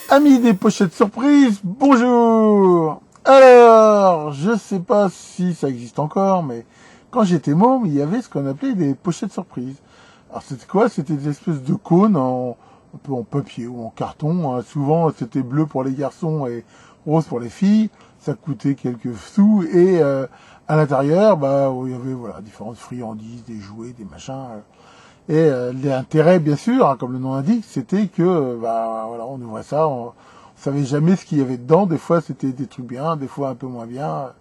Amis des pochettes surprises, bonjour. Alors, je sais pas si ça existe encore, mais quand j'étais môme, il y avait ce qu'on appelait des pochettes surprises. Alors c'était quoi? C'était des espèces de cônes un peu en papier ou en carton, hein. Souvent c'était bleu pour les garçons et rose pour les filles. Ça coûtait quelques sous et à l'intérieur, il y avait voilà différentes friandises, des jouets, des machins. Et l'intérêt, bien sûr, hein, comme le nom l'indique, c'était que voilà, on ouvrait ça, on savait jamais ce qu'il y avait dedans. Des fois, c'était des trucs bien, des fois un peu moins bien.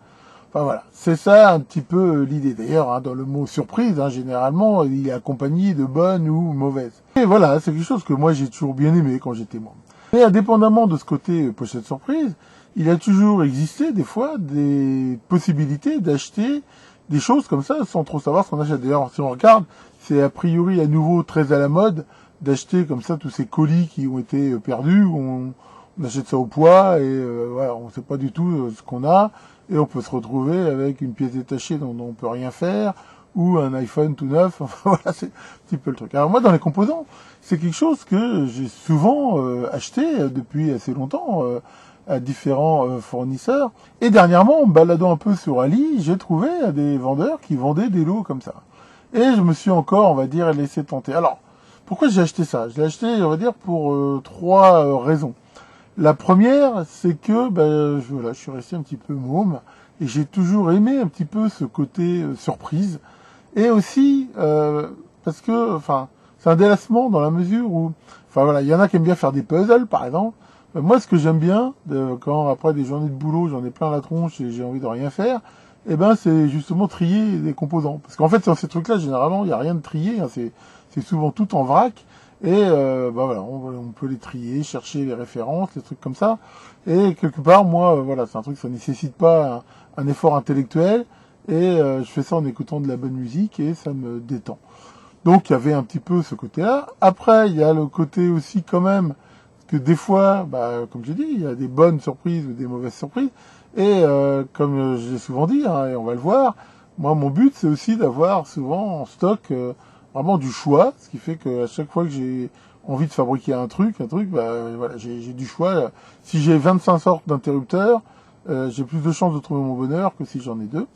Enfin voilà, c'est ça un petit peu l'idée. D'ailleurs, hein, dans le mot surprise, hein, généralement, il est accompagné de bonne ou mauvaise. Et voilà, c'est quelque chose que moi j'ai toujours bien aimé quand j'étais môme. Mais indépendamment de ce côté pochette surprise, il a toujours existé des fois des possibilités d'acheter des choses comme ça sans trop savoir ce qu'on achète. D'ailleurs, si on regarde, c'est a priori à nouveau très à la mode d'acheter comme ça tous ces colis qui ont été perdus. On achète ça au poids et voilà, on ne sait pas du tout ce qu'on a et on peut se retrouver avec une pièce détachée dont on peut rien faire ou un iPhone tout neuf. Enfin voilà, c'est un petit peu le truc. Alors moi, dans les composants, c'est quelque chose que j'ai souvent acheté depuis assez longtemps à différents fournisseurs. Et dernièrement, en me baladant un peu sur Ali, j'ai trouvé des vendeurs qui vendaient des lots comme ça. Et je me suis encore, on va dire, laissé tenter. Alors, pourquoi j'ai acheté ça? Je l'ai acheté, on va dire, pour trois raisons. La première, c'est que voilà, je suis resté un petit peu môme et j'ai toujours aimé un petit peu ce côté surprise. Et aussi parce que, enfin, c'est un délassement dans la mesure où, enfin voilà, il y en a qui aiment bien faire des puzzles, par exemple. Moi, ce que j'aime bien, quand après des journées de boulot, j'en ai plein la tronche et j'ai envie de rien faire, c'est justement trier des composants. Parce qu'en fait, sur ces trucs-là, généralement, il n'y a rien de trié, hein, c'est souvent tout en vrac. Et voilà, on peut les trier, chercher les références, les trucs comme ça. Et quelque part, moi, voilà, c'est un truc, ça nécessite pas un effort intellectuel. Et je fais ça en écoutant de la bonne musique et ça me détend. Donc il y avait un petit peu ce côté-là. Après, il y a le côté aussi quand même que des fois, comme j'ai dit, il y a des bonnes surprises ou des mauvaises surprises. Et comme j'ai souvent dit, hein, et on va le voir, moi mon but c'est aussi d'avoir souvent en stock vraiment du choix, ce qui fait qu'à chaque fois que j'ai envie de fabriquer un truc, voilà, j'ai du choix. Si j'ai 25 sortes d'interrupteurs, j'ai plus de chances de trouver mon bonheur que si j'en ai deux.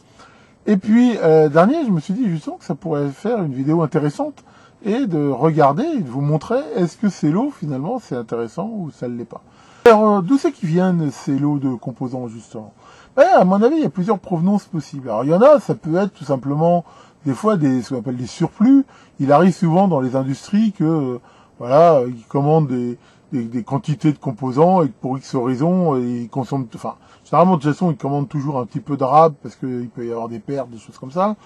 Et puis, dernier, je me suis dit justement que ça pourrait faire une vidéo intéressante et de regarder et de vous montrer est-ce que ces lots, finalement, c'est intéressant ou ça ne l'est pas. Alors, d'où c'est qu'ils viennent ces lots de composants, justement? À mon avis, il y a plusieurs provenances possibles. Alors, il y en a, ça peut être tout simplement des fois ce qu'on appelle des surplus. Il arrive souvent dans les industries que, voilà, ils commandent des quantités de composants et pour X raisons, ils consomment, enfin, généralement, de toute façon, ils commandent toujours un petit peu de rab parce qu'il peut y avoir des pertes, des choses comme ça.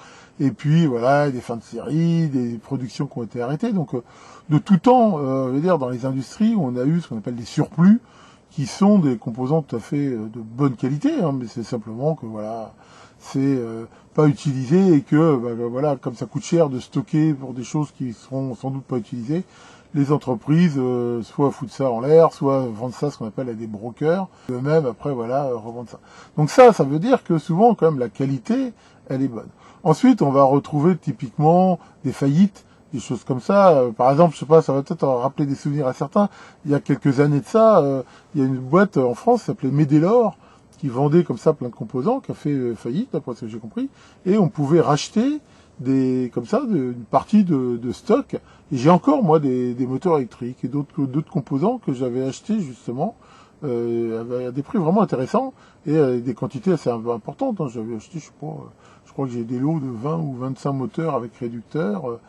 Et puis, voilà, des fins de série, des productions qui ont été arrêtées. Donc, de tout temps, je veux dire, dans les industries, on a eu ce qu'on appelle des surplus, qui sont des composants tout à fait de bonne qualité, hein, mais c'est simplement que, voilà, c'est pas utilisé et que, voilà, comme ça coûte cher de stocker pour des choses qui seront sans doute pas utilisées, les entreprises soit foutent ça en l'air, soit vendent ça ce qu'on appelle à des brokers, eux-mêmes après voilà revendent ça. Donc ça veut dire que souvent quand même la qualité elle est bonne. Ensuite on va retrouver typiquement des faillites, des choses comme ça. Par exemple, je sais pas, ça va peut-être rappeler des souvenirs à certains. Il y a quelques années de ça, il y a une boîte en France qui s'appelait Médélor qui vendait comme ça plein de composants, qui a fait faillite d'après ce que j'ai compris, et on pouvait racheter une partie de stock. Et j'ai encore moi des moteurs électriques et d'autres composants que j'avais achetés justement à des prix vraiment intéressants et des quantités assez importantes. Hein. J'avais acheté, je crois que j'ai des lots de 20 ou 25 moteurs avec réducteur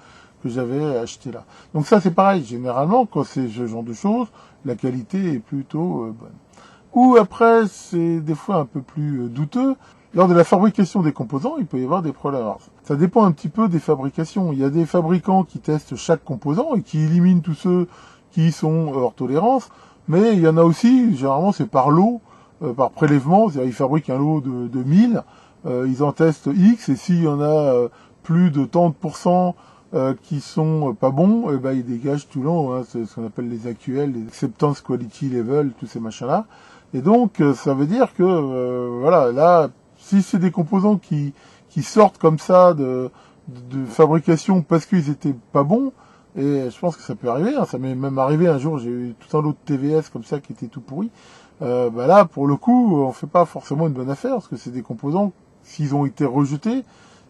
que j'avais acheté là. Donc ça c'est pareil. Généralement quand c'est ce genre de choses, la qualité est plutôt bonne. Ou après c'est des fois un peu plus douteux. Lors de la fabrication des composants, il peut y avoir des problèmes. Alors, ça dépend un petit peu des fabrications. Il y a des fabricants qui testent chaque composant et qui éliminent tous ceux qui sont hors tolérance. Mais il y en a aussi, généralement c'est par lot, par prélèvement. C'est-à-dire ils fabriquent un lot de 1000, ils en testent X, et s'il y en a plus de tant de pourcents qui sont pas bons, ils dégagent tout long. Hein, c'est ce qu'on appelle les AQL, les Acceptance Quality Level, tous ces machins-là. Et donc, ça veut dire que, voilà, là, si c'est des composants qui sortent comme ça de fabrication parce qu'ils étaient pas bons, Et je pense que ça peut arriver, hein. Ça m'est même arrivé un jour, j'ai eu tout un lot de TVS comme ça qui était tout pourri. Bah là, pour le coup, on fait pas forcément une bonne affaire, parce que c'est des composants, s'ils ont été rejetés,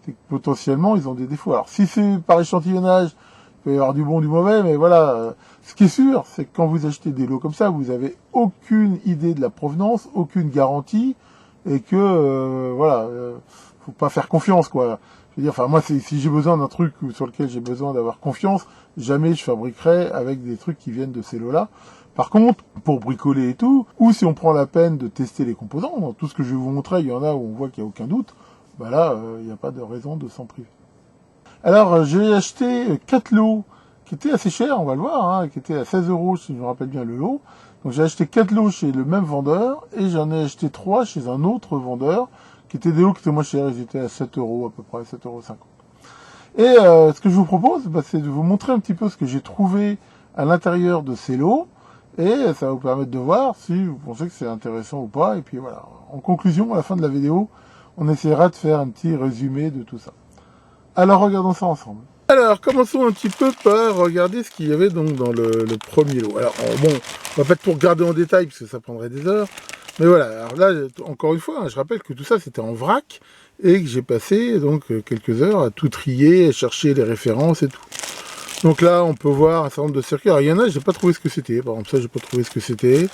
c'est que potentiellement ils ont des défauts. Alors si c'est par échantillonnage, il peut y avoir du bon, du mauvais, mais voilà. Ce qui est sûr, c'est que quand vous achetez des lots comme ça, vous avez aucune idée de la provenance, aucune garantie, et que voilà, faut pas faire confiance, quoi. Je veux dire, enfin moi, si j'ai besoin d'un truc sur lequel j'ai besoin d'avoir confiance, jamais je fabriquerai avec des trucs qui viennent de ces lots-là. Par contre, pour bricoler et tout, ou si on prend la peine de tester les composants, dans tout ce que je vais vous montrer, il y en a où on voit qu'il n'y a aucun doute, bah là, il n'y a pas de raison de s'en priver. Alors, j'ai acheté 4 lots qui étaient assez chers, on va le voir, hein, qui étaient à 16 € si je me rappelle bien le lot. Donc j'ai acheté 4 lots chez le même vendeur, et j'en ai acheté 3 chez un autre vendeur, qui étaient des lots qui étaient moins chers, ils étaient à 7 € à peu près, 7,50 €. Et ce que je vous propose, bah, c'est de vous montrer un petit peu ce que j'ai trouvé à l'intérieur de ces lots, et ça va vous permettre de voir si vous pensez que c'est intéressant ou pas. Et puis voilà, en conclusion, à la fin de la vidéo, on essaiera de faire un petit résumé de tout ça. Alors regardons ça ensemble. Alors commençons un petit peu par regarder ce qu'il y avait donc dans le premier lot. Alors bon, on va pas tout regarder en détail parce que ça prendrait des heures. Mais voilà, alors là, encore une fois, hein, je rappelle que tout ça c'était en vrac et que j'ai passé donc quelques heures à tout trier, à chercher les références et tout. Donc là, on peut voir un certain nombre de circuits. Alors il y en a, j'ai pas trouvé ce que c'était. Par exemple, ça, j'ai pas trouvé ce que c'était.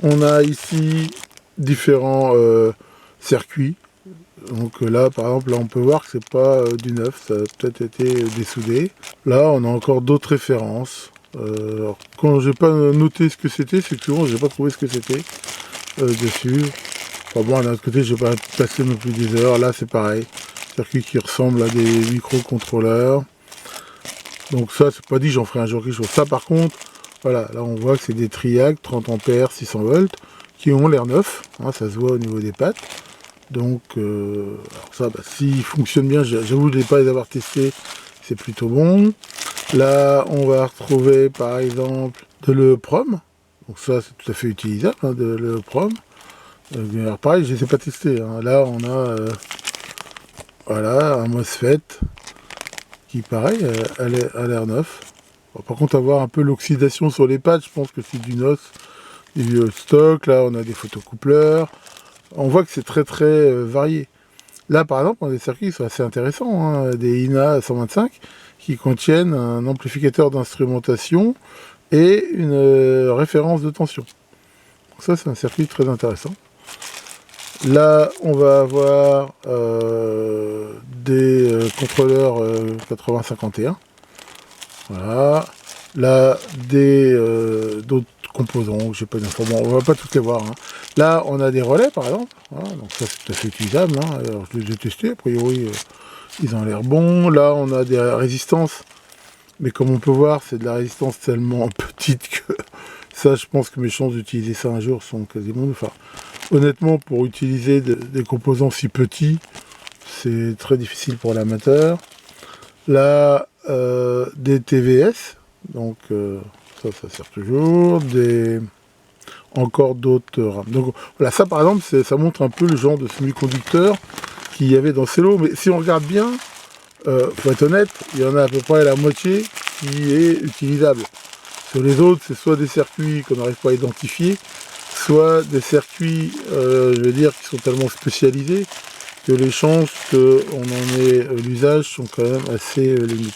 On a ici différents circuits. Donc là, par exemple, là, on peut voir que c'est pas du neuf, ça a peut-être été dessoudé. Là, on a encore d'autres références. Alors, quand j'ai pas noté ce que c'était, c'est que souvent, j'ai pas trouvé ce que c'était dessus. Enfin bon, d'un autre côté, j'ai pas passé non plus des heures. Là, c'est pareil. Circuit qui ressemble à des microcontrôleurs. Donc ça, c'est pas dit, j'en ferai un jour quelque chose. Ça, par contre, voilà, là, on voit que c'est des Triac 30 ampères, 600 volts, qui ont l'air neufs. Hein, ça se voit au niveau des pattes. Donc, alors ça, bah, s'il fonctionne bien, j'avoue de ne pas les avoir testés, c'est plutôt bon. Là, on va retrouver, par exemple, de l'EEPROM. Donc ça, c'est tout à fait utilisable, hein, de l'EEPROM. Alors pareil, je ne les ai pas testés. Hein. Là, on a voilà, un MOSFET qui, pareil, a l'air neuf. On va par contre avoir un peu l'oxydation sur les pattes, je pense que c'est du NOS, du stock. Là, on a des photocoupleurs. On voit que c'est très très varié. Là, par exemple, on a des circuits qui sont assez intéressants, hein, des INA 125 qui contiennent un amplificateur d'instrumentation et une référence de tension. Donc ça, c'est un circuit très intéressant. Là, on va avoir des contrôleurs 8051. Voilà. Là, d'autres composants, je sais pas d'informations, on va pas toutes les voir. Hein. Là, on a des relais, par exemple. Voilà, donc ça, c'est tout à fait utilisable. Hein. Alors, je les ai testés, a priori, ils ont l'air bons. Là, on a des résistances. Mais comme on peut voir, c'est de la résistance tellement petite que ça, je pense que mes chances d'utiliser ça un jour sont quasiment nulles. Enfin, honnêtement, pour utiliser des composants si petits, c'est très difficile pour l'amateur. Là, des TVS, donc ça sert toujours, encore d'autres RAM. Donc voilà, ça par exemple, ça montre un peu le genre de semi-conducteur qu'il y avait dans ces lots. Mais si on regarde bien, faut être honnête, il y en a à peu près la moitié qui est utilisable. Sur les autres, c'est soit des circuits qu'on n'arrive pas à identifier, soit des circuits, je veux dire, qui sont tellement spécialisés que les chances qu'on en ait l'usage sont quand même assez limites.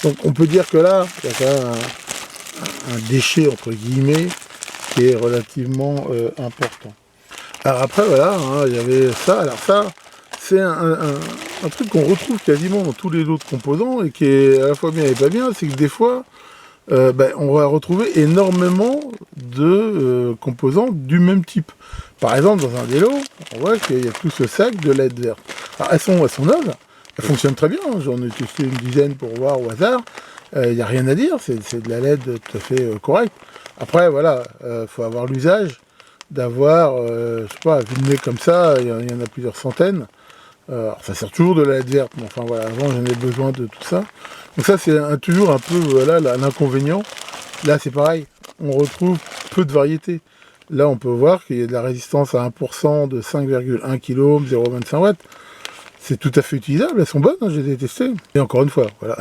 Donc on peut dire que là, il y a quand même un déchet, entre guillemets, qui est relativement important. Alors après, voilà, hein, il y avait ça. Alors ça, c'est un truc qu'on retrouve quasiment dans tous les autres composants et qui est à la fois bien et pas bien, c'est que des fois, on va retrouver énormément de composants du même type. Par exemple, dans un des lots, on voit qu'il y a tout ce sac de LED verte. Alors, elles sont neuves, elles fonctionnent très bien, hein. J'en ai testé une dizaine pour voir au hasard. Il n'y a rien à dire, c'est de la LED tout à fait correcte. Après, voilà, faut avoir l'usage d'avoir, je sais pas, vu le nez comme ça, il y en a plusieurs centaines. Alors, ça sert toujours de la LED verte, mais enfin voilà, avant j'en ai besoin de tout ça. Donc ça c'est toujours un peu voilà l'inconvénient. Là c'est pareil, on retrouve peu de variété. Là on peut voir qu'il y a de la résistance à 1% de 5,1 kΩ, 0,25 watts. C'est tout à fait utilisable, elles sont bonnes, hein, je les ai testées. Et encore une fois, voilà.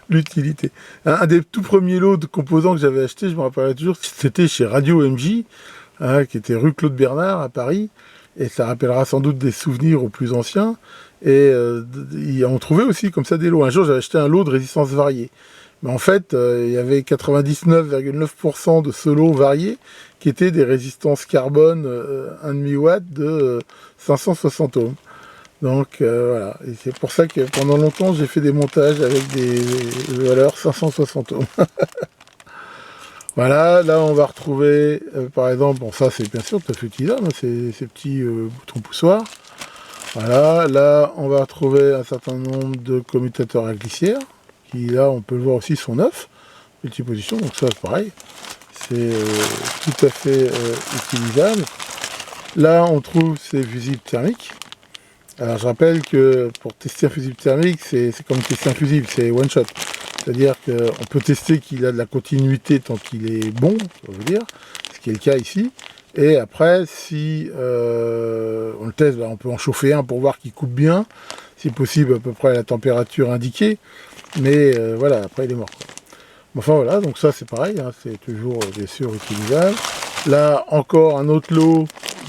l'utilité. Un des tout premiers lots de composants que j'avais acheté, je me rappellerai toujours, c'était chez Radio MJ, hein, qui était rue Claude Bernard à Paris, et ça rappellera sans doute des souvenirs aux plus anciens. Et on trouvait aussi comme ça des lots. Un jour, j'avais acheté un lot de résistance variée. Mais en fait, il y avait 99,9% de ce lot varié qui étaient des résistances carbone 1,5 watt de 560 ohms. Donc voilà, et c'est pour ça que pendant longtemps j'ai fait des montages avec des valeurs 560 ohms. Voilà, là on va retrouver par exemple, bon ça c'est bien sûr tout à fait utilisable, hein, ces petits boutons poussoirs. Voilà, là on va retrouver un certain nombre de commutateurs à glissière, qui là on peut le voir aussi sont neufs, multiposition, donc ça c'est pareil, c'est tout à fait utilisable. Là on trouve ces fusibles thermiques. Alors je rappelle que pour tester un fusible thermique, c'est comme tester un fusible, c'est one shot. C'est-à-dire qu'on peut tester qu'il a de la continuité tant qu'il est bon, on veut dire, ce qui est le cas ici. Et après, si on le teste, on peut en chauffer un pour voir qu'il coupe bien, si possible à peu près à la température indiquée. Mais voilà, après il est mort, quoi. Enfin voilà, donc ça c'est pareil, hein, c'est toujours bien sûr utilisable. Là encore un autre lot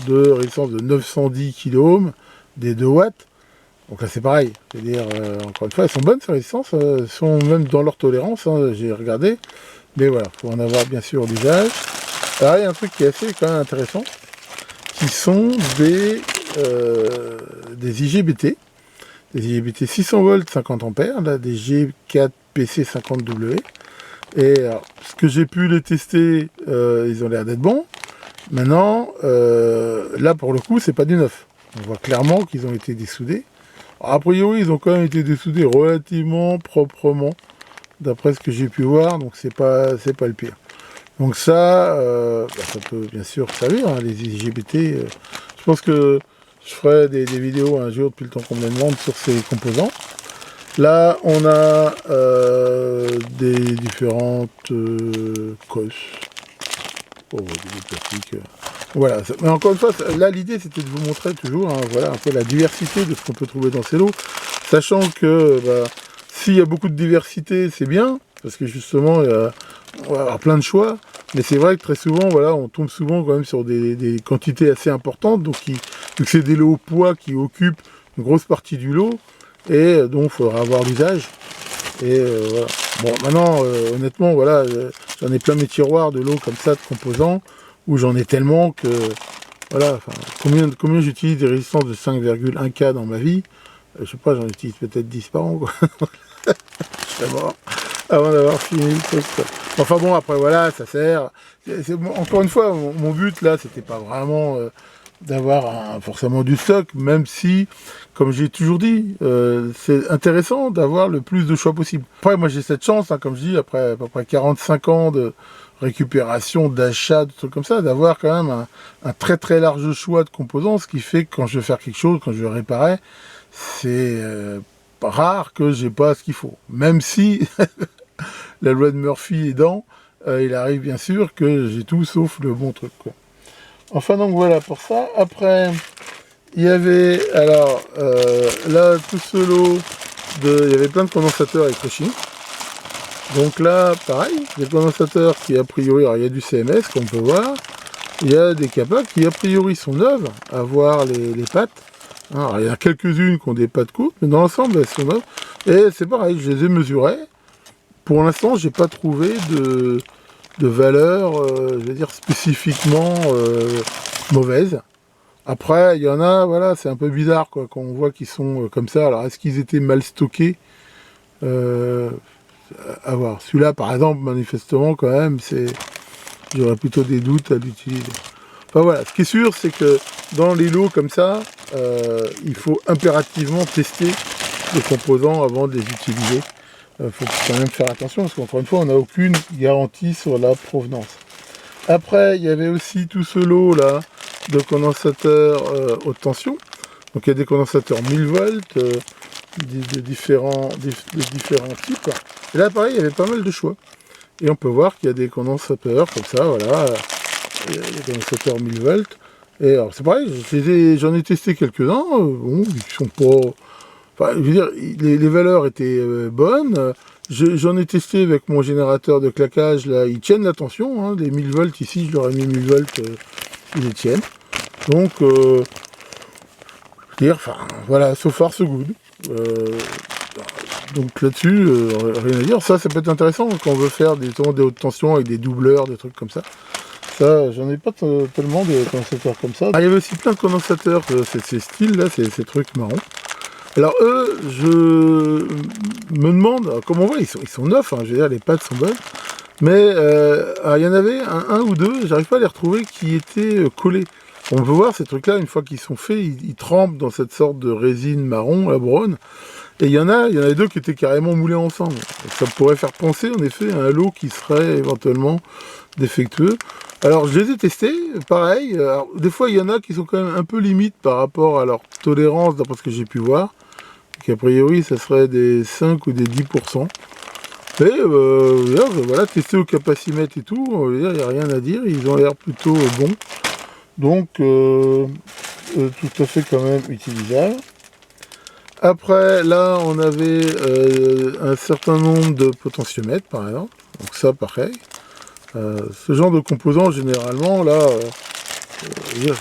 de résistance de 910 kΩ, des 2 watts. Donc là c'est pareil, c'est-à-dire, encore une fois, elles sont bonnes ces résistances, elles sont même dans leur tolérance, hein, j'ai regardé. Mais voilà, il faut en avoir bien sûr l'usage. Alors il y a un truc qui est assez quand même intéressant, qui sont des IGBT. Des IGBT 600 volts 50 ampères, là, des G4 PC50W. Et alors, ce que j'ai pu les tester, ils ont l'air d'être bons. Maintenant, là pour le coup, c'est pas du neuf. On voit clairement qu'ils ont été dessoudés. Alors, a priori, ils ont quand même été dessoudés relativement proprement, d'après ce que j'ai pu voir, donc c'est pas le pire. Donc ça, ça peut bien sûr servir, hein, les IGBT. Je pense que je ferai des vidéos un jour depuis le temps qu'on me les demande sur ces composants. Là, on a des différentes cosses. Oh, des plastiques. Voilà. Mais encore une fois, là, l'idée, c'était de vous montrer toujours, hein, voilà, un peu la diversité de ce qu'on peut trouver dans ces lots. Sachant que s'il y a beaucoup de diversité, c'est bien, parce que justement, on va avoir plein de choix. Mais c'est vrai que très souvent, voilà, on tombe souvent quand même sur des quantités assez importantes. Donc, vu que c'est des lots au poids qui occupent une grosse partie du lot, et donc il faudra avoir l'usage. Et voilà. Bon, maintenant, honnêtement, voilà, j'en ai plein mes tiroirs de lots comme ça, de composants, où j'en ai tellement que, voilà, combien j'utilise des résistances de 5,1 K dans ma vie, je sais pas, j'en utilise peut-être 10 par an, quoi. Je serais mort avant d'avoir fini le truc, quoi. Enfin bon, après voilà, ça sert. Encore une fois, mon but là, c'était pas vraiment d'avoir forcément du stock, même si, comme j'ai toujours dit, c'est intéressant d'avoir le plus de choix possible. Après, moi j'ai cette chance, hein, comme je dis, après à peu près 45 ans de récupération, d'achat, de trucs comme ça, d'avoir quand même un très très large choix de composants, ce qui fait que quand je veux faire quelque chose, quand je veux réparer, c'est rare que j'ai pas ce qu'il faut. Même si la loi de Murphy aidant, il arrive bien sûr que j'ai tout sauf le bon truc, quoi. Enfin donc voilà pour ça. Après, il y avait alors là tout ce lot il y avait plein de condensateurs avec Cauchy. Donc là, pareil, des condensateurs qui a priori, alors il y a du CMS qu'on peut voir, il y a des capables qui a priori sont neuves, à voir les pattes. Alors, il y en a quelques-unes qui ont des pattes courtes, mais dans l'ensemble elles sont neuves. Et c'est pareil, je les ai mesurées. Pour l'instant, j'ai pas trouvé de valeur, je vais dire spécifiquement mauvaise. Après, il y en a, voilà, c'est un peu bizarre, quoi, quand on voit qu'ils sont comme ça. Alors, est-ce qu'ils étaient mal stockés à voir. Celui-là, par exemple, manifestement, quand même, j'aurais plutôt des doutes à l'utiliser. Enfin voilà, ce qui est sûr, c'est que dans les lots comme ça, il faut impérativement tester les composants avant de les utiliser. Il faut quand même faire attention, parce qu'encore une fois, on n'a aucune garantie sur la provenance. Après, il y avait aussi tout ce lot-là de condensateurs haute tension. Donc il y a des condensateurs 1000 volts, de différents types. Et là, pareil, il y avait pas mal de choix. Et on peut voir qu'il y a des condensateurs comme ça, voilà. Il y a des condensateurs 1000 volts. Et alors, c'est pareil, j'en ai testé quelques-uns. Bon, ils sont pas Enfin, je veux dire, les valeurs étaient bonnes. J'en ai testé avec mon générateur de claquage, là, ils tiennent la tension, hein, les 1000 volts ici, je leur ai mis 1000 volts, ils les tiennent. Donc, je veux dire, enfin, voilà, so far so good. Donc là-dessus, rien à dire. Ça peut être intéressant quand on veut faire des hautes tensions avec des doubleurs, des trucs comme ça. Ça, j'en ai pas tellement de condensateurs comme ça. Ah, il y avait aussi plein de condensateurs, ces styles-là, ces trucs marrons. Alors eux, je me demande, comme on voit, ils sont neufs, hein, je veux dire, les pattes sont bonnes, mais il y en avait un ou deux, j'arrive pas à les retrouver, qui étaient collés. On peut voir ces trucs-là, une fois qu'ils sont faits, ils trempent dans cette sorte de résine marron, la braune, et il y en avait deux qui étaient carrément moulés ensemble. Donc, ça pourrait faire penser, en effet, à un lot qui serait éventuellement défectueux. Alors, je les ai testés, pareil. Alors, des fois, il y en a qui sont quand même un peu limites par rapport à leur tolérance, d'après ce que j'ai pu voir. A priori, ça serait des 5 ou des 10%. Mais voilà, testé au capacimètre et tout, il n'y a rien à dire, ils ont l'air plutôt bons. Donc, tout à fait quand même utilisable. Après, là, on avait un certain nombre de potentiomètres, par exemple. Donc ça, pareil. Ce genre de composants, généralement, là,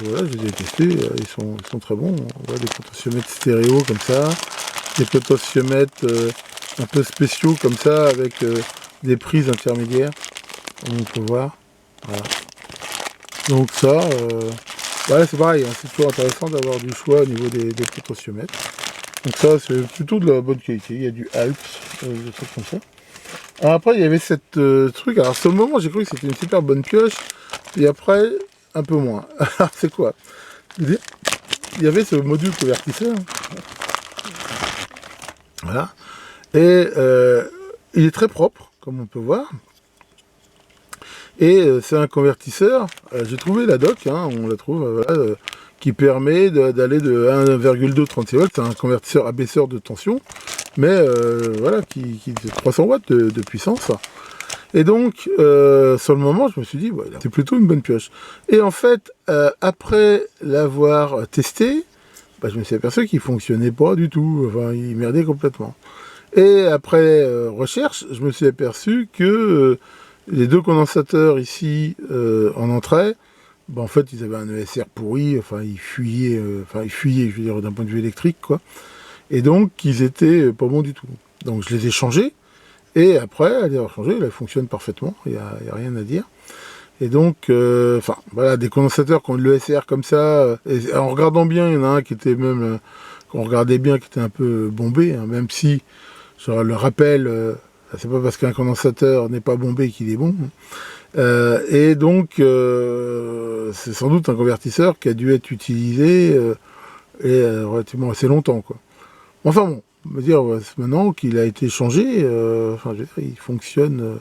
voilà, je les ai testés, ils sont très bons. On voit des potentiomètres stéréo comme ça, des potentiomètres un peu spéciaux comme ça, avec des prises intermédiaires, comme on peut voir. Voilà. Donc ça, voilà, c'est pareil, hein, c'est toujours intéressant d'avoir du choix au niveau des potentiomètres. Donc ça, c'est plutôt de la bonne qualité. Il y a du Alps, des trucs comme ça. Alors après, il y avait cette truc. Alors, sur le moment, j'ai cru que c'était une super bonne pioche. Et après, un peu moins. Alors, c'est quoi? Il y avait ce module convertisseur. Voilà. Et il est très propre, comme on peut voir. Et c'est un convertisseur. J'ai trouvé la doc, hein, on la trouve, voilà, qui permet d'aller de 1,236 volts. C'est un convertisseur abaisseur de tension, mais voilà, qui a 300 watts de puissance. Et donc, sur le moment, je me suis dit, voilà, c'est plutôt une bonne pioche. Et en fait, après l'avoir testé, bah, je me suis aperçu qu'il fonctionnait pas du tout. Enfin, il merdait complètement. Et après recherche, je me suis aperçu que les deux condensateurs ici en entrée, bah, en fait, ils avaient un ESR pourri, enfin, ils fuyaient, je veux dire, d'un point de vue électrique, quoi. Et donc, ils étaient pas bons du tout. Donc, je les ai changés, et après, à les avoir changés, ils fonctionnent parfaitement, il n'y a rien à dire. Et donc, enfin, voilà, des condensateurs qui ont de l'ESR comme ça, et en regardant bien, il y en a un qui était même, qu'on regardait bien, qui était un peu bombé, hein, même si, je le rappelle, c'est pas parce qu'un condensateur n'est pas bombé qu'il est bon. Et donc, c'est sans doute un convertisseur qui a dû être utilisé relativement assez longtemps, quoi. Enfin bon, on va dire maintenant qu'il a été changé, enfin, je veux dire, il fonctionne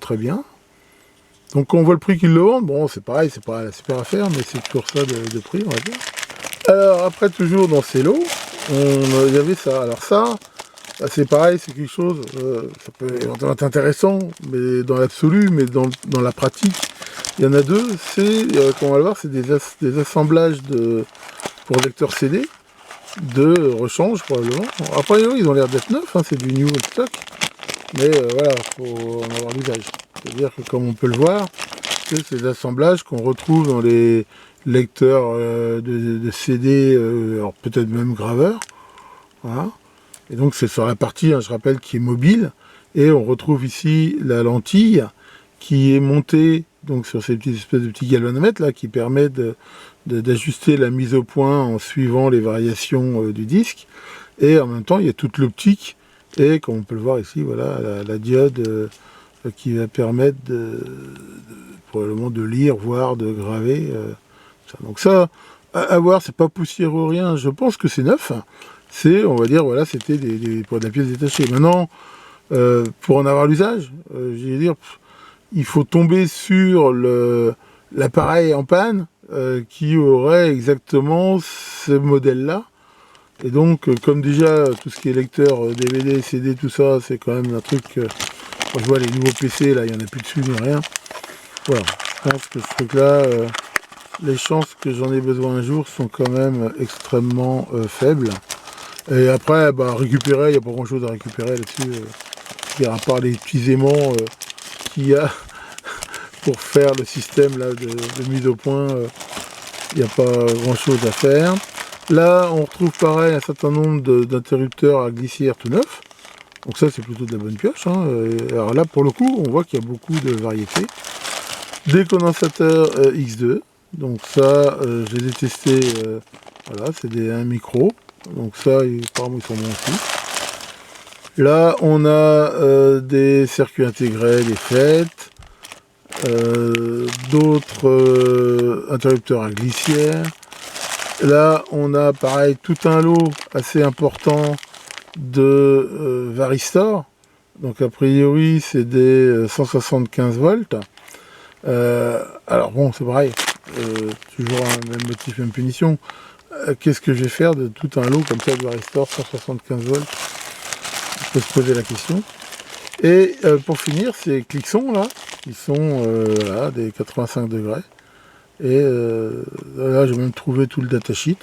très bien. Donc, quand on voit le prix qu'ils le vendent, bon, c'est pareil, c'est pas la super affaire, mais c'est toujours ça de prix, on va dire. Alors, après, toujours dans ces lots, il y avait ça. Alors ça, c'est pareil, c'est quelque chose, ça peut éventuellement être intéressant, mais dans l'absolu, mais dans la pratique, il y en a deux, c'est, comme on va le voir, c'est des assemblages pour lecteur CD, de rechange probablement. Après, ils ont l'air d'être neufs, hein, c'est du new stock, mais voilà, il faut en avoir l'usage. C'est-à-dire que comme on peut le voir, c'est ces assemblages qu'on retrouve dans les lecteurs de CD, alors peut-être même graveurs, voilà. Et donc c'est sur la partie, hein, je rappelle, qui est mobile, et on retrouve ici la lentille qui est montée donc sur ces petites espèces de petits galvanomètres là, qui permet d'ajuster la mise au point en suivant les variations du disque, et en même temps il y a toute l'optique, et comme on peut le voir ici, voilà, la diode qui va permettre probablement de lire, voire de graver. Ça. Donc ça, à voir, c'est pas poussière ou rien, je pense que c'est neuf. C'est, on va dire, voilà, c'était pour de la pièce détachée. Maintenant, pour en avoir l'usage, je vais dire, il faut tomber sur l'appareil en panne qui aurait exactement ce modèle-là. Et donc, comme déjà, tout ce qui est lecteur, DVD, CD, tout ça, c'est quand même un truc... quand je vois les nouveaux PC, là, il n'y en a plus dessus, ni rien. Voilà, je pense que ce truc-là, les chances que j'en ai besoin un jour sont quand même extrêmement faibles. Et après, bah, récupérer, il n'y a pas grand chose à récupérer là-dessus. À part les petits aimants qu'il y a pour faire le système là, de mise au point, il n'y a pas grand chose à faire. Là, on retrouve pareil un certain nombre d'interrupteurs à glissière tout neufs. Donc ça, c'est plutôt de la bonne pioche. Hein. Alors là, pour le coup, on voit qu'il y a beaucoup de variétés. Des condensateurs X2. Donc ça, je les ai testés. Voilà, c'est des 1 micro. Donc ça, apparemment, ils sont bons aussi. Là, on a des circuits intégrés, des FET. D'autres interrupteurs à glissière. Là, on a pareil tout un lot assez important de Varistor. Donc a priori, c'est des 175 volts. Alors bon, c'est pareil, toujours un même motif, même punition. Qu'est-ce que je vais faire de tout un lot comme ça de Varistor 175 volts? On peut se poser la question. Et pour finir, ces clixons là, qui sont là, des 85 degrés. Et là, j'ai même trouvé tout le datasheet.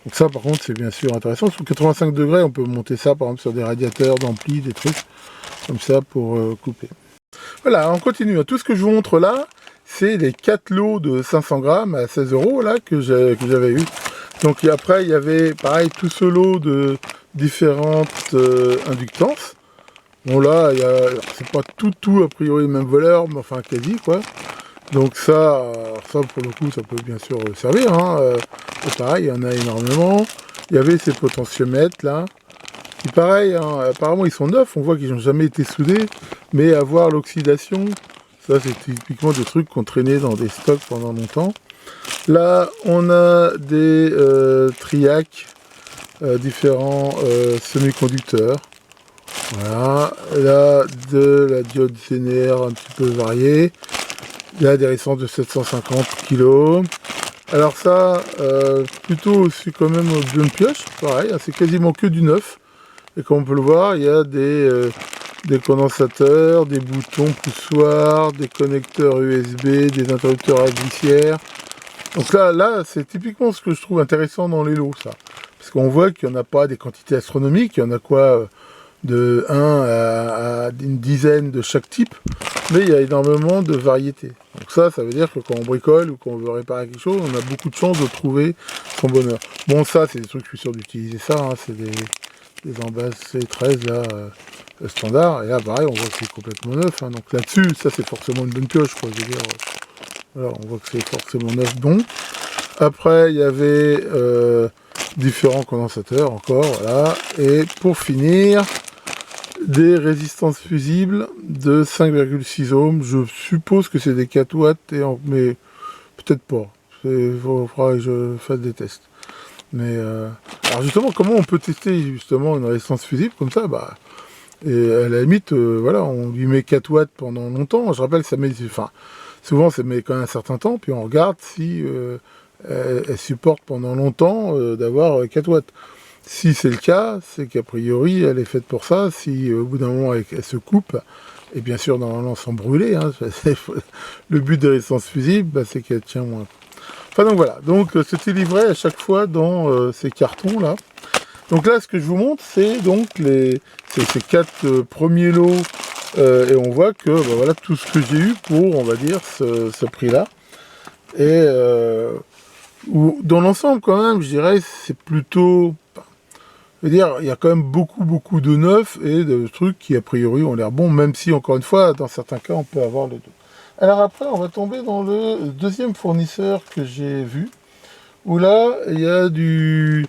Donc ça, par contre, c'est bien sûr intéressant. Sur 85 degrés, on peut monter ça, par exemple, sur des radiateurs, d'ampli, des trucs comme ça pour couper. Voilà, on continue. Tout ce que je vous montre là, c'est les 4 lots de 500 grammes à 16 € là que j'avais eu. Donc après, il y avait pareil tout ce lot de différentes inductances. Bon là, c'est pas tout a priori le même voleur, mais enfin quasi quoi. Donc ça pour le coup, ça peut bien sûr servir. Hein. Et pareil, il y en a énormément. Il y avait ces potentiomètres là. Qui pareil, hein, apparemment ils sont neufs, on voit qu'ils n'ont jamais été soudés, mais avoir l'oxydation, ça c'est typiquement des trucs qu'on traînait dans des stocks pendant longtemps. Là, on a des triacs, différents semi-conducteurs. Voilà, là de la diode CNR un petit peu variée, là des résistances de 750 kg. Alors ça, plutôt c'est quand même bien de pioche, pareil, hein, c'est quasiment que du neuf. Et comme on peut le voir, il y a des condensateurs, des boutons poussoirs, des connecteurs USB, des interrupteurs à glissière. Donc là c'est typiquement ce que je trouve intéressant dans les lots, ça. Parce qu'on voit qu'il n'y en a pas des quantités astronomiques, il y en a quoi de 1 à une dizaine de chaque type, mais il y a énormément de variétés. Donc ça veut dire que quand on bricole ou qu'on veut réparer quelque chose, on a beaucoup de chances de trouver son bonheur. Bon, ça, c'est des trucs, je suis sûr d'utiliser ça, hein, c'est des embases C13 là, standard, et là, pareil, on voit que c'est complètement neuf, hein, donc là-dessus, ça, c'est forcément une bonne pioche, quoi, je veux dire, voilà, on voit que c'est forcément neuf, bon. Après, il y avait différents condensateurs, encore, voilà, et pour finir, des résistances fusibles de 5,6 ohms. Je suppose que c'est des 4 watts, mais peut-être pas. Il faudra que je fasse des tests. Mais alors justement, comment on peut tester justement une résistance fusible comme ça? Bah, et à la limite, voilà, on lui met 4 watts pendant longtemps. Je rappelle, ça met, enfin, souvent ça met quand même un certain temps, puis on regarde si elle supporte pendant longtemps d'avoir 4 watts. Si c'est le cas, c'est qu'a priori, elle est faite pour ça. Si au bout d'un moment, elle se coupe, et bien sûr, normalement, sans brûler, hein, le but des résistances fusibles, bah, c'est qu'elle tient moins. Enfin, donc voilà. Donc, c'était livré à chaque fois dans ces cartons-là. Donc là, ce que je vous montre, c'est donc ces 4 premiers lots. Et on voit que, bah, voilà, tout ce que j'ai eu pour, on va dire, ce prix-là. Et dans l'ensemble, quand même, je dirais, c'est plutôt... Je veux dire, il y a quand même beaucoup de neufs et de trucs qui, a priori, ont l'air bons, même si, encore une fois, dans certains cas, on peut avoir le doute. Alors après, on va tomber dans le deuxième fournisseur que j'ai vu, où là, il y a du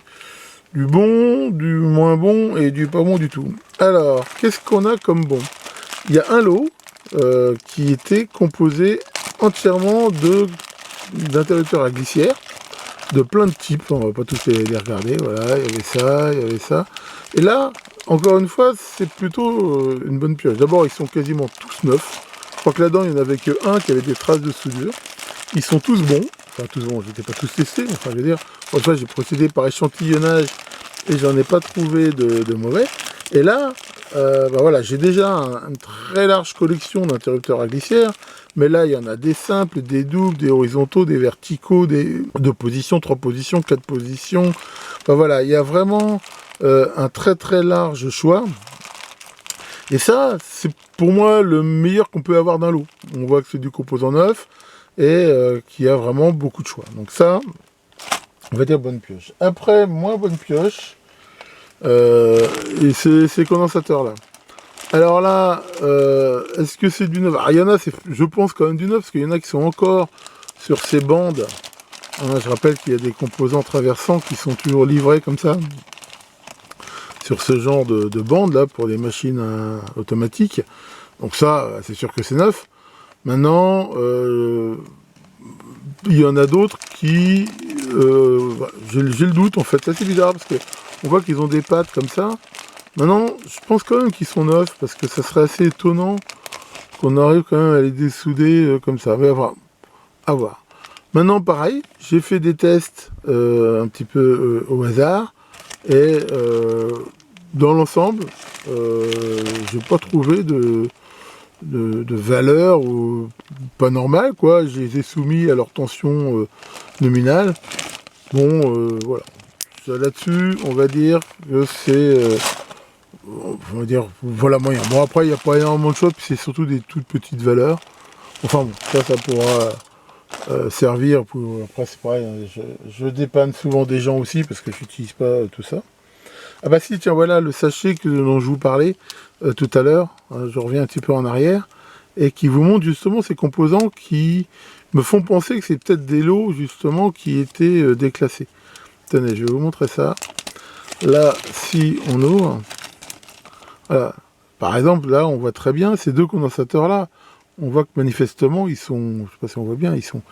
bon, du moins bon et du pas bon du tout. Alors, qu'est-ce qu'on a comme bon? Il y a un lot qui était composé entièrement d'interrupteurs à glissière, de plein de types, on va pas tous les regarder, voilà, il y avait ça. Et là, encore une fois, c'est plutôt une bonne pioche. D'abord, ils sont quasiment tous neufs. Je crois que là-dedans, il n'y en avait que un qui avait des traces de soudure. Ils sont tous bons. Enfin, tous bons, je n'étais pas tous testés, enfin, je veux dire, en j'ai procédé par échantillonnage et j'en ai pas trouvé de mauvais. Et là, bah voilà, j'ai déjà une très large collection d'interrupteurs à glissière, mais là, il y en a des simples, des doubles, des horizontaux, des verticaux, des 2 positions, 3 positions, 4 positions. Enfin voilà, il y a vraiment un très très large choix. Et ça, c'est pour moi le meilleur qu'on peut avoir d'un lot. On voit que c'est du composant neuf et qu'il y a vraiment beaucoup de choix. Donc ça, on va dire bonne pioche. Après, moins bonne pioche, et ces condensateurs-là. Alors là, est-ce que c'est du neuf? Alors, il y en a, je pense quand même du neuf, parce qu'il y en a qui sont encore sur ces bandes. Hein, je rappelle qu'il y a des composants traversants qui sont toujours livrés comme ça, sur ce genre de bandes là, pour les machines automatiques. Donc ça, c'est sûr que c'est neuf. Maintenant, il y en a d'autres qui... j'ai le doute en fait, c'est assez bizarre, parce que on voit qu'ils ont des pattes comme ça. Maintenant, je pense quand même qu'ils sont neufs, parce que ça serait assez étonnant qu'on arrive quand même à les dessouder comme ça. Mais à voir. Maintenant, pareil, j'ai fait des tests un petit peu au hasard, et dans l'ensemble, j'ai pas trouvé de valeur pas normale, quoi. Je les ai soumis à leur tension nominale. Bon, voilà. Là-dessus, on va dire que c'est... on va dire, voilà moyen. Bon, après, il n'y a pas énormément de choses, puis c'est surtout des toutes petites valeurs. Enfin bon, ça pourra servir pour... Après, c'est pareil, hein, je dépanne souvent des gens aussi, parce que je n'utilise pas tout ça. Ah bah si, tiens, voilà le sachet dont je vous parlais tout à l'heure. Hein, je reviens un petit peu en arrière, et qui vous montre justement ces composants qui me font penser que c'est peut-être des lots, justement, qui étaient déclassés. Tenez, je vais vous montrer ça. Là, si on ouvre... Voilà. Par exemple, là, on voit très bien ces deux condensateurs-là. On voit que manifestement, ils sont, je sais pas si on voit bien, ils sont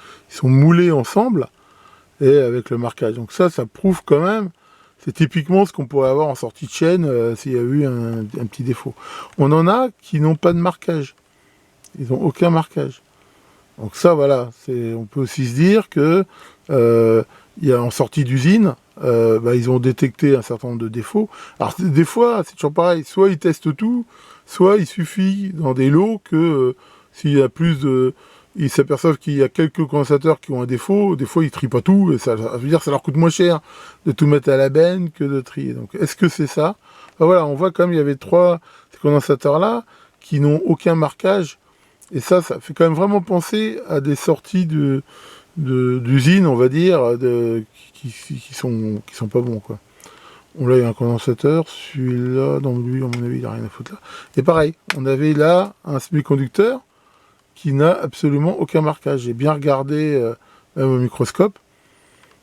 moulés ensemble et avec le marquage. Donc ça prouve quand même, c'est typiquement ce qu'on pourrait avoir en sortie de chaîne s'il y a eu un petit défaut. On en a qui n'ont pas de marquage. Ils n'ont aucun marquage. Donc ça, voilà, on peut aussi se dire que il y a en sortie d'usine, ils ont détecté un certain nombre de défauts. Alors des fois, c'est toujours pareil, soit ils testent tout, soit il suffit dans des lots que s'il y a ils s'aperçoivent qu'il y a quelques condensateurs qui ont un défaut, des fois ils trient pas tout, et ça veut dire que ça leur coûte moins cher de tout mettre à la benne que de trier. Donc est-ce que c'est ça? Voilà, on voit comme il y avait ces condensateurs-là qui n'ont aucun marquage, et ça fait quand même vraiment penser à des sorties d'usines, on va dire, qui sont pas bons, quoi. Bon, là, il y a un condensateur. Celui-là, dans lui, à mon avis, il n'a rien à foutre là. Et pareil, on avait là un semi-conducteur qui n'a absolument aucun marquage. J'ai bien regardé, même au microscope.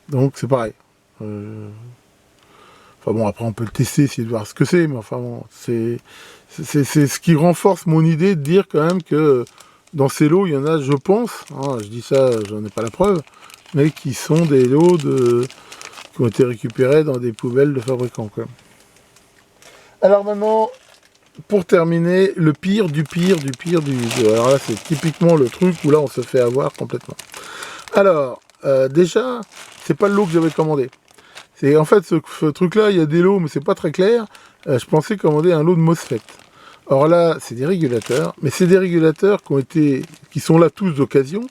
Donc, c'est pareil. Enfin bon, après, on peut le tester, essayer de voir ce que c'est. Mais enfin bon, c'est ce qui renforce mon idée de dire quand même que dans ces lots, il y en a, je pense, hein, je dis ça, j'en ai pas la preuve, mais qui sont des lots qui ont été récupérés dans des poubelles de fabricants, quoi. Alors maintenant, pour terminer, le pire du pire du pire du... Alors là, c'est typiquement le truc où là, on se fait avoir complètement. Alors, déjà, c'est pas le lot que j'avais commandé. En fait, ce truc-là, il y a des lots, mais c'est pas très clair. Je pensais commander un lot de MOSFET. Or là, c'est des régulateurs, mais c'est des régulateurs qui sont là tous d'occasion,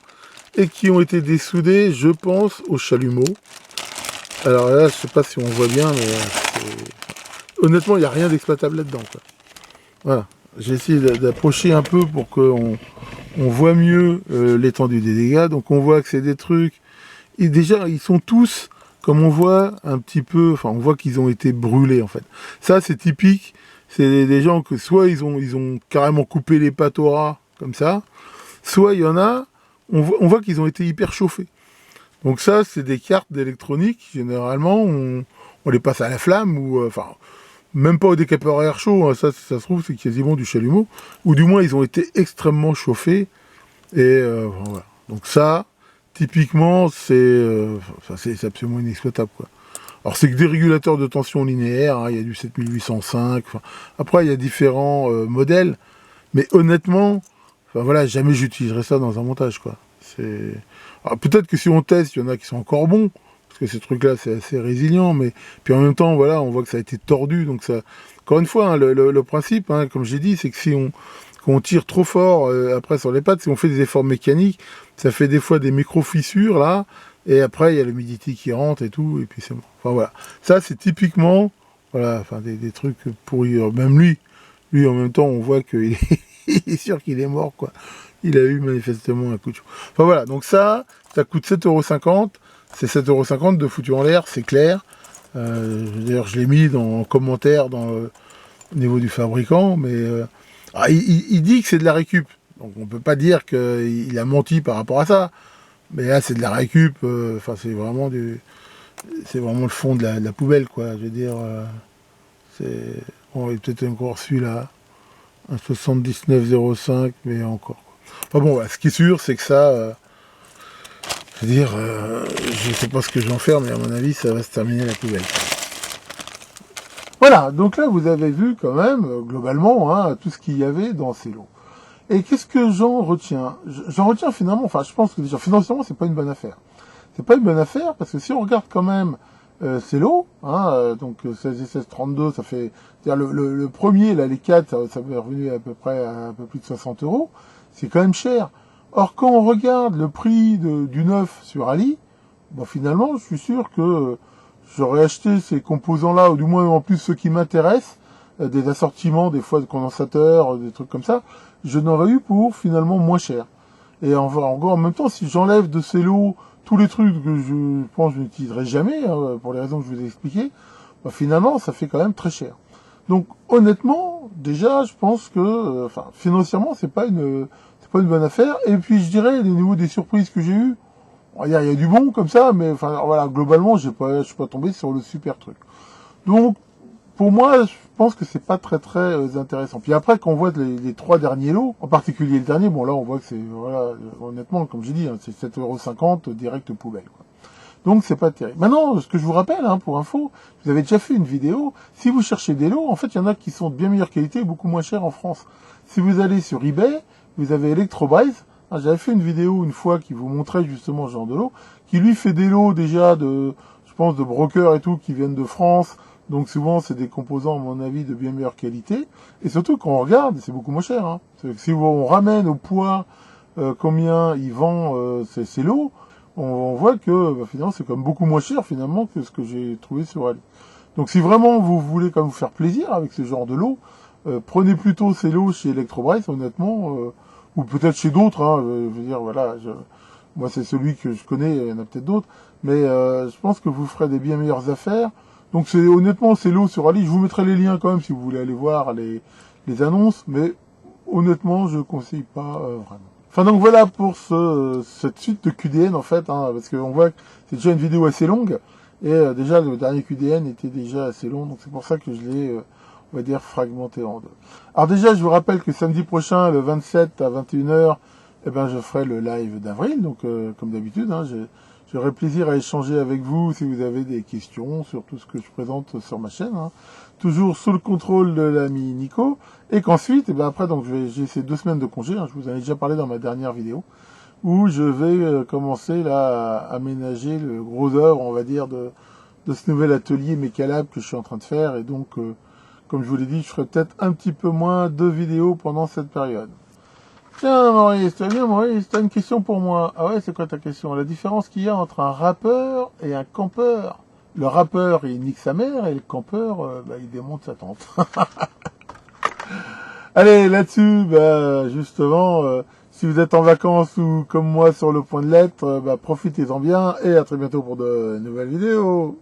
et qui ont été dessoudés, je pense, au chalumeau. Alors là, je sais pas si on voit bien, mais honnêtement, il n'y a rien d'exploitable là-dedans, quoi. Voilà. J'ai essayé d'approcher un peu pour qu'on voit mieux l'étendue des dégâts. Donc on voit que c'est des trucs... Et déjà, ils sont tous, comme on voit un petit peu... Enfin, on voit qu'ils ont été brûlés, en fait. Ça, c'est typique. C'est des gens que soit ils ont carrément coupé les pattes au ras, comme ça, soit il y en a, on voit qu'ils ont été hyper chauffés. Donc ça, c'est des cartes d'électronique, généralement, on les passe à la flamme, ou enfin, même pas au décapeur à air chaud, hein, ça se trouve, c'est quasiment du chalumeau, ou du moins, ils ont été extrêmement chauffés, et voilà. Donc ça, typiquement, c'est absolument inexploitable, quoi. Alors c'est que des régulateurs de tension linéaire, hein, il y a du 7805, après il y a différents modèles, mais honnêtement, voilà, jamais j'utiliserai ça dans un montage, quoi. Alors peut-être que si on teste, il y en a qui sont encore bons, parce parce que ce truc-là, c'est assez résilient, mais puis en même temps, voilà, on voit que ça a été tordu, donc ça... Encore une fois, hein, le principe, hein, comme j'ai dit, c'est que si on tire trop fort après sur les pattes, si on fait des efforts mécaniques, ça fait des fois des micro-fissures, là, et après, il y a l'humidité qui rentre et tout, et puis c'est bon. Enfin, voilà. Ça, c'est typiquement, voilà, enfin, des trucs pourris. Même lui, en même temps, on voit qu'il est, il est sûr qu'il est mort, quoi. Il a eu manifestement un coup de chaud. Enfin, voilà. Donc ça coûte 7,50 €. C'est 7,50 € de foutu en l'air, c'est clair. D'ailleurs, je l'ai mis en commentaire au niveau du fabricant, mais il dit que c'est de la récup. Donc on peut pas dire qu'il a menti par rapport à ça. Mais là, c'est de la récup. Enfin, c'est vraiment le fond de la poubelle, quoi. Je veux dire, c'est bon, il y a peut-être encore celui-là, un 79,05, mais encore. Enfin bon, voilà. Ce qui est sûr, c'est que ça, je veux dire, je sais pas ce que je vais en faire, mais à mon avis, ça va se terminer à la poubelle. Voilà, donc là, vous avez vu quand même, globalement, hein, tout ce qu'il y avait dans ces lots. Et qu'est-ce que j'en retiens? J'en retiens finalement, enfin, je pense que déjà, financièrement, c'est pas une bonne affaire. C'est pas une bonne affaire, parce que si on regarde quand même ces lots, hein, donc 16 et 16, 32, ça fait... C'est-à-dire le premier, là, les 4, ça m'est revenu à peu près à un peu plus de 60 €. C'est quand même cher. Or, quand on regarde le prix du neuf sur Ali, bon, finalement, je suis sûr que j'aurais acheté ces composants-là, ou du moins en plus ceux qui m'intéressent, des assortiments, des fois de condensateurs, des trucs comme ça, je n'aurais eu pour finalement moins cher. Et en même temps, si j'enlève de ces lots tous les trucs que je pense que je n'utiliserai jamais, hein, pour les raisons que je vous ai expliquées, bah, finalement, ça fait quand même très cher. Donc, honnêtement, déjà, je pense que, financièrement, c'est pas une bonne affaire. Et puis, je dirais, au niveau des surprises que j'ai eues, il y a du bon comme ça, mais enfin, voilà, globalement, je suis pas tombé sur le super truc. Donc, pour moi, je pense que c'est pas très intéressant. Puis après, quand on voit les 3 derniers lots, en particulier le dernier, bon là, on voit que c'est, voilà, honnêtement, comme j'ai dit, hein, c'est 7,50 € direct poubelle, quoi. Donc c'est pas terrible. Maintenant, ce que je vous rappelle, hein, pour info, vous avez déjà fait une vidéo. Si vous cherchez des lots, en fait, il y en a qui sont de bien meilleure qualité et beaucoup moins chers en France. Si vous allez sur eBay, vous avez Electrobrize. Hein, j'avais fait une vidéo une fois qui vous montrait justement ce genre de lot, qui lui fait des lots déjà je pense, de brokers et tout, qui viennent de France. Donc souvent, c'est des composants, à mon avis, de bien meilleure qualité. Et surtout, quand on regarde, c'est beaucoup moins cher. Hein. Si on ramène au poids combien il vend ces lots, on voit que finalement c'est quand même beaucoup moins cher finalement que ce que j'ai trouvé sur Ali. Donc si vraiment vous voulez quand même vous faire plaisir avec ce genre de lot, prenez plutôt ces lots chez Electrobrice, honnêtement, ou peut-être chez d'autres. Hein, je veux dire, voilà, moi c'est celui que je connais, il y en a peut-être d'autres, mais je pense que vous ferez des bien meilleures affaires. Donc honnêtement ces lots sur Ali, je vous mettrai les liens quand même si vous voulez aller voir les annonces, mais honnêtement je conseille pas vraiment. Enfin donc voilà pour cette suite de QDN en fait, hein, parce qu'on voit que c'est déjà une vidéo assez longue, et déjà le dernier QDN était déjà assez long, donc c'est pour ça que je l'ai, on va dire, fragmenté en deux. Alors déjà je vous rappelle que samedi prochain, le 27 à 21 h, eh ben, je ferai le live d'avril, donc comme d'habitude, hein, j'aurai plaisir à échanger avec vous si vous avez des questions sur tout ce que je présente sur ma chaîne, hein. Toujours sous le contrôle de l'ami Nico, et qu'ensuite, et ben après, donc j'ai ces 2 semaines de congé, hein, je vous en ai déjà parlé dans ma dernière vidéo, où je vais commencer là à aménager le gros œuvre, on va dire, de ce nouvel atelier Mécalab que je suis en train de faire, et donc, comme je vous l'ai dit, je ferai peut-être un petit peu moins de vidéos pendant cette période. Tiens Maurice, t'as une question pour moi. Ah ouais, c'est quoi ta question? La différence qu'il y a entre un rappeur et un campeur. Le rappeur, il nique sa mère, et le campeur, il démonte sa tente. Allez, là-dessus, justement, si vous êtes en vacances ou comme moi sur le point de l'être, profitez-en bien, et à très bientôt pour de nouvelles vidéos.